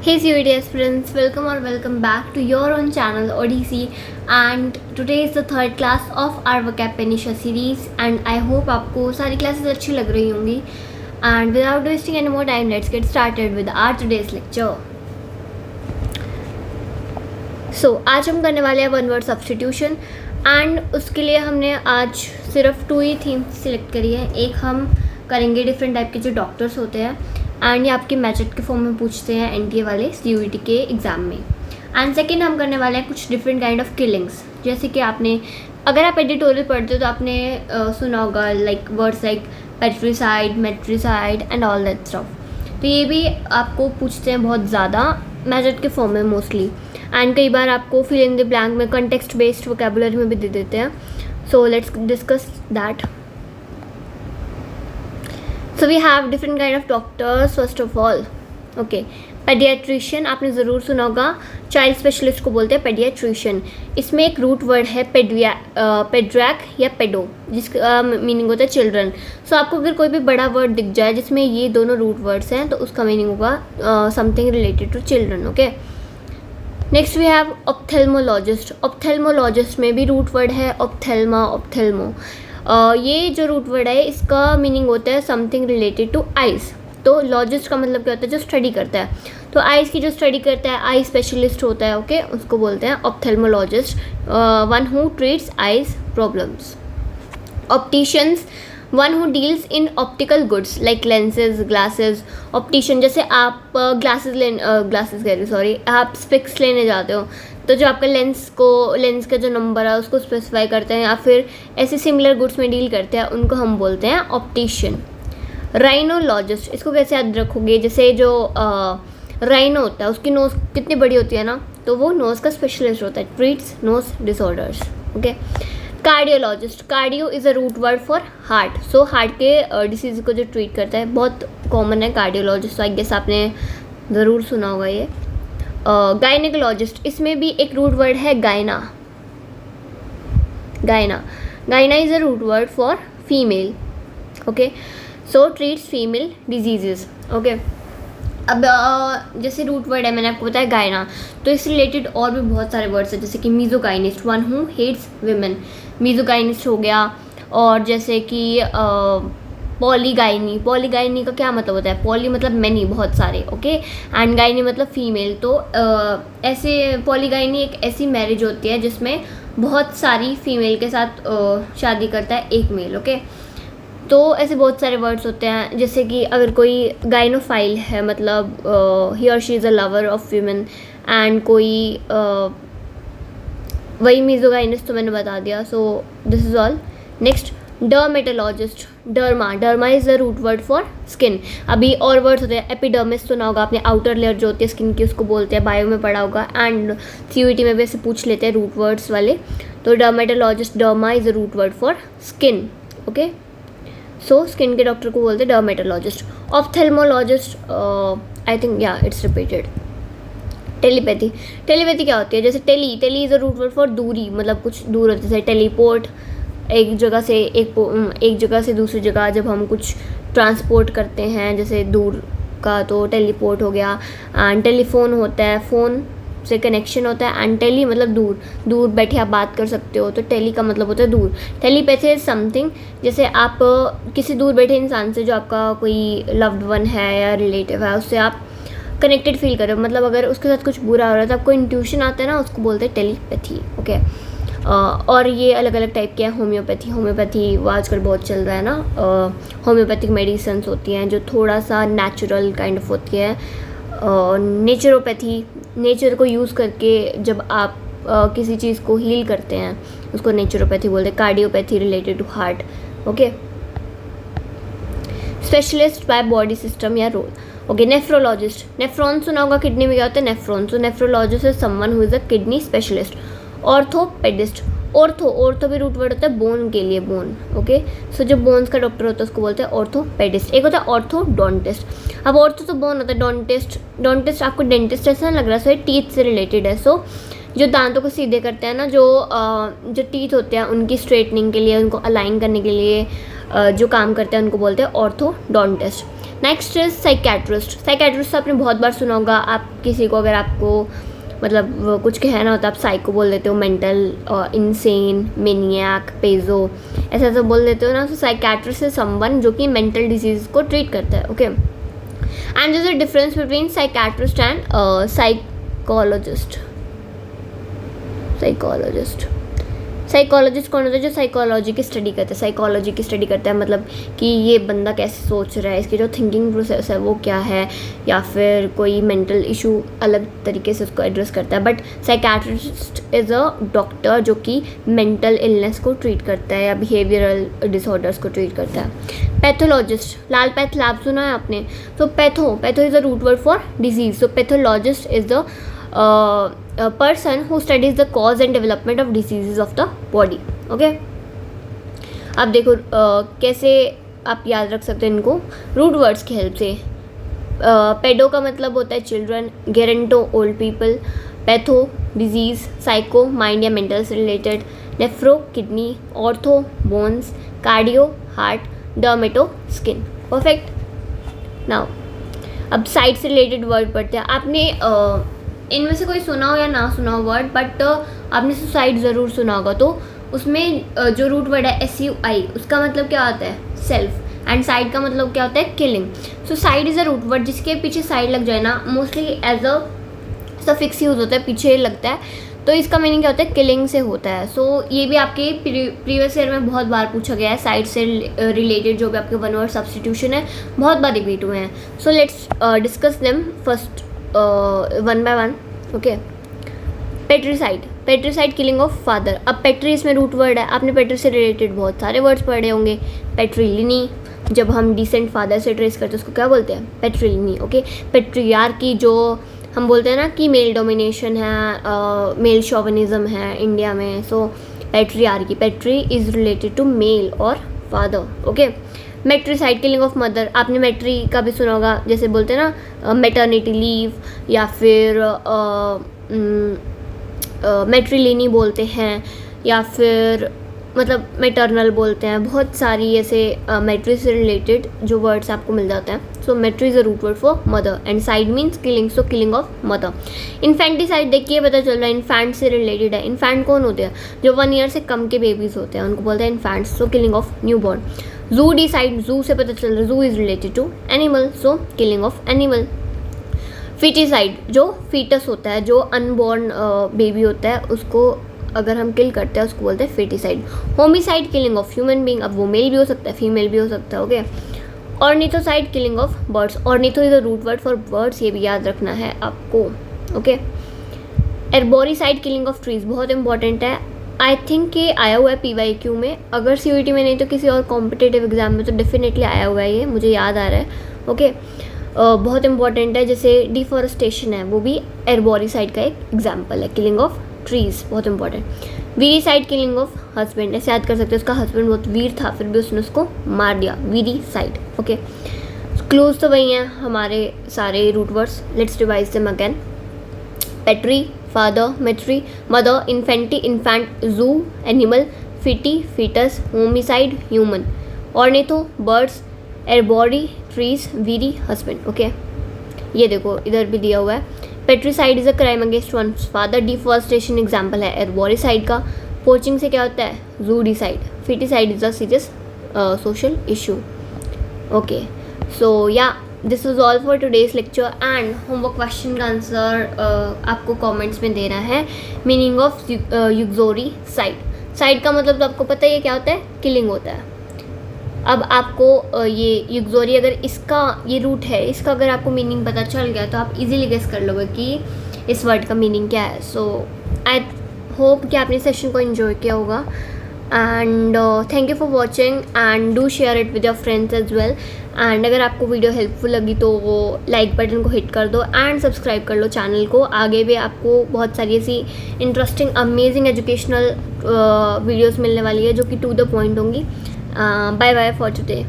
Hey CUET aspirants, welcome or welcome back to your own channel ODC, and today is the third class of our vocab Penisha series and I hope आपको सारी classes अच्छी लग रही होंगी. And without wasting any more time, let's get started with our today's lecture. So आज हम करने वाले हैं वन वर्ड सब्स्टिट्यूशन एंड उसके लिए हमने आज सिर्फ 2 ही थीम्स सिलेक्ट करी है. एक हम करेंगे डिफरेंट टाइप के जो डॉक्टर्स होते हैं एंड ये आपके मैचेट के फॉर्म में पूछते हैं एनटीए वाले CUET के एग्ज़ाम में. एंड सेकेंड हम करने वाले हैं कुछ डिफरेंट काइंड ऑफ किलिंग्स. जैसे कि आपने अगर आप एडिटोरियल पढ़ते हो तो आपने सुना होगा like words like patricide, matricide and all that stuff. तो ये भी आपको पूछते हैं बहुत ज़्यादा मैचेट के फॉर्म में मोस्टली. एंड कई बार आपको फिल इन द ब्लैंक में कंटेक्स्ट बेस्ड वोकेबुलरी में भी दे देते हैं. So let's discuss that. So we have different kind of doctors. First of all, okay, paediatrician आपने ज़रूर सुना होगा. चाइल्ड स्पेशलिस्ट को बोलते हैं पेडियाट्रिशियन. इसमें एक रूट वर्ड है पेड्रैक या पेडो, जिसका मीनिंग होता है चिल्ड्रन. सो आपको अगर कोई भी बड़ा वर्ड दिख जाए जिसमें ये दोनों रूट वर्ड्स हैं तो उसका मीनिंग होगा something related to children. Okay, next we have ophthalmologist. Ophthalmologist में भी रूट वर्ड है ऑप्थेल्मा, ऑप्थेल्मो. ये जो रूट वर्ड है इसका मीनिंग होता है समथिंग रिलेटेड टू आइज़. तो लॉजिस्ट का मतलब क्या होता है, जो स्टडी करता है. तो आइज़ की जो स्टडी करता है आई स्पेशलिस्ट होता है. ओके, उसको बोलते हैं ophthalmologist, one who treats eyes problems. Opticians, one who deals in optical goods like lenses, glasses. Optician जैसे आप ग्लासेस कह रही सॉरी, आप स्पेक्स लेने जाते हो तो जो आपका लेंस का जो नंबर है उसको स्पेसिफाई करते हैं या फिर ऐसे सिमिलर गुड्स में डील करते हैं, उनको हम बोलते हैं ऑप्टिशियन. राइनोलॉजिस्ट, इसको कैसे याद रखोगे, जैसे जो राइनो होता है उसकी नोज़ कितनी बड़ी होती है ना, तो वो नोज़ का स्पेशलिस्ट होता है, treats nose disorders. Okay. Cardiologist, cardio is a root word for heart. So heart के डिसीज़ को जो ट्रीट करता है, बहुत कॉमन है कार्डियोलॉजिस्ट. आई गेस आपने ज़रूर सुना होगा ये. गायनेकोलॉजिस्ट, इसमें भी एक रूट वर्ड है gyna. Gyna is a root word for female. Okay, so treats female diseases. Okay, अब जैसे रूट वर्ड है मैंने आपको बताया गायना, तो इससे रिलेटेड और भी बहुत सारे वर्ड्स हैं जैसे कि मीज़ोगाइनिस्ट, वन हु हेट्स विमेन. मीज़ोगाइनिस्ट हो गया. और जैसे कि पॉलीगाइनी का क्या मतलब होता है, पॉली मतलब मैनी, बहुत सारे. ओके, एंड गाइनी मतलब फीमेल. तो ऐसे पॉलीगाइनी एक ऐसी मैरिज होती है जिसमें बहुत सारी फीमेल के साथ शादी करता है एक मेल. ओके, तो ऐसे बहुत सारे वर्ड्स होते हैं. जैसे कि अगर कोई गाइनोफाइल है मतलब ही और she is a lover of women. And कोई वही मीज़ोगाइनिस्ट तो मैंने बता दिया. So this is all. Next, dermatologist. Derma is the root word for skin. अभी और वर्ड्स होते हैं. एपिडर्मिस सुना होगा आपने, आउटर लेयर जो होती है स्किन की, उसको बोलते हैं, बायो में पढ़ा होगा. एंड CUET में भी ऐसे पूछ लेते हैं रूट वर्ड्स वाले. तो dermatologist, derma is the root word for skin. Okay, so skin के डॉक्टर को बोलते हैं डर्मेटोलॉजिस्ट. ऑप्थेल्मोलॉजिस्ट, आई थिंक या इट्स रिपीटेड. टेलीपैथी क्या होती है, जैसे tele is a root word for दूरी, मतलब कुछ दूर होते हैं. टेलीपोर्ट, एक जगह से दूसरी जगह जब हम कुछ ट्रांसपोर्ट करते हैं जैसे दूर का, तो टेलीपोर्ट हो गया. एंड टेलीफोन होता है, फ़ोन से कनेक्शन होता है. एंड टेली मतलब दूर बैठे आप बात कर सकते हो, तो टेली का मतलब होता है दूर. टेलीपैथी इज समथिंग, जैसे आप किसी दूर बैठे इंसान से जो आपका कोई लव्ड वन है या रिलेटिव है उससे आप कनेक्टेड फील कर रहे हो, मतलब अगर उसके साथ कुछ बुरा हो रहा है तो आपको इंट्यूशन आता है ना, उसको बोलते हैं टेलीपैथी. ओके, और ये अलग अलग टाइप के हैं. होम्योपैथी वो आजकल बहुत चल रहा है ना. होम्योपैथिक मेडिसिन्स होती हैं जो थोड़ा सा नेचुरल काइंड ऑफ होती है. नेचुरोपैथी, नेचर को यूज़ करके जब आप किसी चीज़ को हील करते हैं उसको नेचुरोपैथी बोलते हैं. Cardiopathy related to heart. Okay, specialist by body system या रोल. Okay, nephrologist. नेफ्रॉन सुना होगा, किडनी में क्या होता है, nephron. So nephrologist is someone who is a kidney specialist. Orthopaedist, ortho भी रूट वर्ड होता है बोन के लिए, बोन. ओके, सो जो बोन्स का डॉक्टर होता है उसको बोलते हैं ऑर्थोपेडिस्ट. एक होता है ऑर्थोडोंटिस्ट. अब ऑर्थो तो बोन होता है, डोंटिस्ट आपको डेंटिस्ट ऐसा लग रहा है, सो टीथ से रिलेटेड है. सो जो दांतों को सीधे करते हैं ना, जो टीथ होते हैं उनकी स्ट्रेटनिंग के लिए, उनको अलाइन करने के लिए जो काम करते हैं उनको बोलते हैं orthodontist. Next is psychiatrist. Psychiatrist आपने बहुत बार सुना होगा। आप किसी को अगर आपको मतलब कुछ कहना होता है आप साइको बोल देते हो, मेंटल, इंसेन, मेनियाक, पेजो, ऐसा ऐसा बोल देते हो ना। तो साइकेट्रिस्ट इज समवन जो कि मेंटल डिजीज को ट्रीट करता है। Okay, and there is a difference between psychiatrist and psychologist. Psychologist कौन होता है? जो साइकोलॉजी की स्टडी करता है। साइकोलॉजी की स्टडी करता है मतलब कि ये बंदा कैसे सोच रहा है, इसकी जो थिंकिंग प्रोसेस है वो क्या है, या फिर कोई मेंटल इशू अलग तरीके से उसको एड्रेस करता है। But psychiatrist is a doctor जो कि मेंटल इलनेस को ट्रीट करता है या बिहेवियरल डिसऑर्डर्स को ट्रीट करता है। पैथोलॉजिस्ट, लाल पैथ लैब सुना है आपने? तो patho is a root word for disease. So pathologist is the a person who studies the cause and development of diseases of the body. Okay, अब देखो कैसे आप याद रख सकते हैं इनको रूट वर्ड्स की हेल्प से। पेडो का मतलब होता है children, geronto old people, patho disease, psycho mind या मेंटल से related, nephro kidney, ortho bones, cardio heart, dermato skin. Perfect. Now अब साइड से रिलेटेड वर्ड पढ़ते हैं। आपने इनमें से कोई सुना हो या ना सुना हो वर्ड, बट आपने सुसाइड ज़रूर सुना होगा। तो उसमें जो रूट वर्ड है SUI, उसका मतलब क्या होता है? सेल्फ। एंड साइड का मतलब क्या होता है? Killing. Suicide is a root word जिसके पीछे साइड लग जाए ना, mostly as a suffix use होता है, पीछे लगता है। तो इसका मीनिंग क्या होता है? किलिंग से होता है। सो ये भी आपके प्रीवियस ईयर में बहुत बार पूछा गया है। साइड से रिलेटेड जो भी आपके वन वर्ड सब्स्टिट्यूशन है बहुत बार रिपीट हुए हैं। So let's discuss them first one by one. Okay, patricide killing of father. अब पेट्री इसमें रूट वर्ड है। आपने पेट्री से रिलेटेड बहुत सारे वर्ड्स पढ़े होंगे। पेट्रीलिनी, जब हम डिसेंट फादर से ट्रेस करते हैं उसको क्या बोलते हैं? पेट्रीलिनी। ओके, पेट्रियार्की जो हम बोलते हैं ना कि मेल डोमिनेशन है, मेल शोविनिज्म है इंडिया में। So patriarchy, patri is related to male और father. Okay, matricide killing of mother. आपने मेट्री का भी सुना होगा, जैसे बोलते हैं ना मेटर्निटी लीव, या फिर मेट्रीलिनी बोलते हैं, या फिर मतलब मेटर्नल बोलते हैं। बहुत सारी ऐसे मेट्री से रिलेटेड जो वर्ड्स आपको मिल जाते हैं। So matri is a root word for mother and cide means killing, so killing of mother. Infanticide देखिए पता चल रहा है इन्फेंट से रिलेटेड है। इन्फेंट कौन होते हैं? जो 1 ईयर से कम के बेबीज़ होते हैं उनको बोलते हैं infants. So killing of new born. Zoo cide, zoo से पता चल रहा है zoo is related to animal, so killing of animal. Foeticide, जो फीटस होता है, जो अनबॉर्न बेबी होता है, उसको अगर हम किल करते हैं उसको बोलते हैं foeticide. Homicide killing of human being. अब वो मेल भी हो सकता है, फीमेल भी हो सकता है। Okay, ornithocide killing of birds. Ornitho is a root word for birds, ये भी याद रखना है आपको। Okay, arboricide killing of trees, बहुत इंपॉर्टेंट है। आई थिंक ये आया हुआ है PYQ में, अगर CUET में नहीं तो किसी और कॉम्पिटेटिव एग्जाम में तो डेफिनेटली आया हुआ है, ये मुझे याद आ रहा है। ओके, बहुत इंपॉर्टेंट है। जैसे डिफॉरेस्टेशन है, वो भी एर्बोरिसाइड का एक एग्जाम्पल है, किलिंग ऑफ ट्रीज, बहुत इंपॉर्टेंट। वीरीसाइड किलिंग ऑफ हस्बैंड, ऐसे याद कर सकते हैं उसका हस्बैंड बहुत वीर था फिर भी उसने उसको मार दिया, वीरीसाइड। ओके, क्लोज तो वही हैं हमारे सारे root words. Let's revise them again. Patri father, matri mother, infanti infant, zoo animal, feti foetus, homicide human, ornitho birds, arbori trees, viri husband. Okay, ये देखो इधर भी दिया हुआ है। Patricide is a crime against one's father. Deforestation example है arboricide का। Poaching से क्या होता है? Zoocide. Foeticide is a serious social issue. Okay, so yeah this was all for today's lecture and homework question का आंसर आपको comments में देना है। Meaning of uxoricide. Cide का मतलब तो आपको पता ही है क्या होता है? किलिंग होता है। अब आपको ये युक्सोरी, अगर इसका ये रूट है, इसका अगर आपको मीनिंग पता चल गया तो आप इजीली गेस कर लोगे कि इस वर्ड का मीनिंग क्या है। सो आई होप कि आपने सेशन को एंजॉय किया होगा and thank you for watching and do share it with your friends as well. And अगर आपको वीडियो हेल्पफुल लगी तो वो लाइक बटन को हिट कर दो एंड सब्सक्राइब कर लो चैनल को। आगे भी आपको बहुत सारी ऐसी इंटरेस्टिंग अमेजिंग एजुकेशनल वीडियोस मिलने वाली है जो कि टू द पॉइंट होंगी। Bye bye for today.